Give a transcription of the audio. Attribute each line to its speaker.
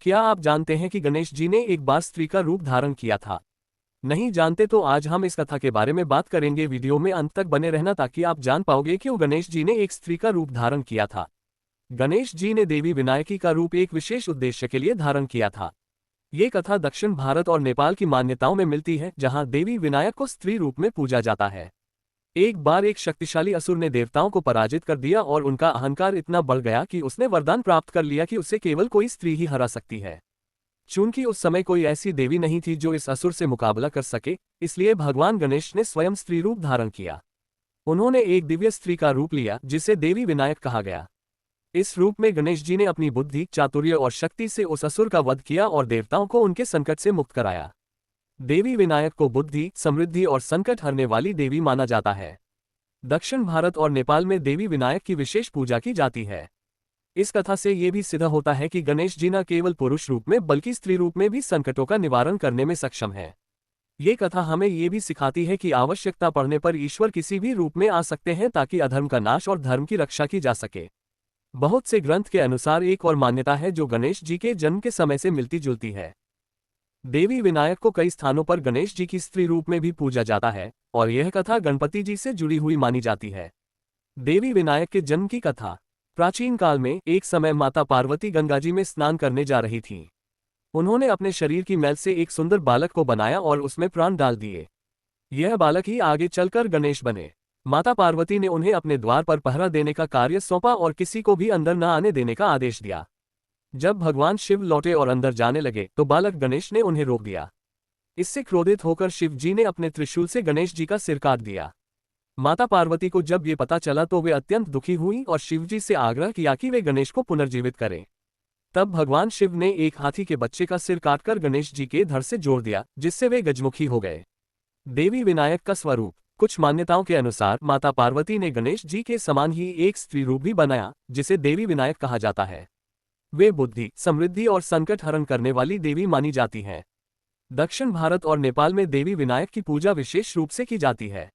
Speaker 1: क्या आप जानते हैं कि गणेश जी ने एक बार स्त्री का रूप धारण किया था? नहीं जानते तो आज हम इस कथा के बारे में बात करेंगे। वीडियो में अंत तक बने रहना ताकि आप जान पाओगे क्यों गणेश जी ने एक स्त्री का रूप धारण किया था। गणेश जी ने देवी विनायकी का रूप एक विशेष उद्देश्य के लिए धारण किया था। ये कथा दक्षिण भारत और नेपाल की मान्यताओं में मिलती है, जहां देवी विनायक को स्त्री रूप में पूजा जाता है। एक बार एक शक्तिशाली असुर ने देवताओं को पराजित कर दिया और उनका अहंकार इतना बढ़ गया कि उसने वरदान प्राप्त कर लिया कि उसे केवल कोई स्त्री ही हरा सकती है। चूंकि उस समय कोई ऐसी देवी नहीं थी जो इस असुर से मुकाबला कर सके, इसलिए भगवान गणेश ने स्वयं स्त्री रूप धारण किया। उन्होंने एक दिव्य स्त्री का रूप लिया जिसे देवी विनायक कहा गया। इस रूप में गणेश जी ने अपनी बुद्धि, चातुर्य और शक्ति से उस असुर का वध किया और देवताओं को उनके संकट से मुक्त कराया। देवी विनायक को बुद्धि, समृद्धि और संकट हरने वाली देवी माना जाता है। दक्षिण भारत और नेपाल में देवी विनायक की विशेष पूजा की जाती है। इस कथा से ये भी सिद्ध होता है कि गणेश जी न केवल पुरुष रूप में बल्कि स्त्री रूप में भी संकटों का निवारण करने में सक्षम है। ये कथा हमें ये भी सिखाती है कि आवश्यकता पड़ने पर ईश्वर किसी भी रूप में आ सकते हैं ताकि अधर्म का नाश और धर्म की रक्षा की जा सके। बहुत से ग्रंथ के अनुसार एक और मान्यता है जो गणेश जी के जन्म के समय से मिलती जुलती है। देवी विनायक को कई स्थानों पर गणेश जी की स्त्री रूप में भी पूजा जाता है और यह कथा गणपति जी से जुड़ी हुई मानी जाती है। देवी विनायक के जन्म की कथा। प्राचीन काल में एक समय माता पार्वती गंगा जी में स्नान करने जा रही थीं। उन्होंने अपने शरीर की मैल से एक सुंदर बालक को बनाया और उसमें प्राण डाल दिए। यह बालक ही आगे चलकर गणेश बने। माता पार्वती ने उन्हें अपने द्वार पर पहरा देने का कार्य सौंपा और किसी को भी अंदर न आने देने का आदेश दिया। जब भगवान शिव लौटे और अंदर जाने लगे तो बालक गणेश ने उन्हें रोक दिया। इससे क्रोधित होकर शिव जी ने अपने त्रिशूल से गणेश जी का सिर काट दिया। माता पार्वती को जब ये पता चला तो वे अत्यंत दुखी हुई और शिव जी से आग्रह किया कि वे गणेश को पुनर्जीवित करें। तब भगवान शिव ने एक हाथी के बच्चे का सिर काटकर गणेश जी के धड़ से जोड़ दिया, जिससे वे गजमुखी हो गए। देवी विनायक का स्वरूप। कुछ मान्यताओं के अनुसार माता पार्वती ने गणेश जी के समान ही एक स्त्री रूप भी बनाया, जिसे देवी विनायक कहा जाता है। वे बुद्धि, समृद्धि और संकट हरण करने वाली देवी मानी जाती हैं। दक्षिण भारत और नेपाल में देवी विनायक की पूजा विशेष रूप से की जाती है।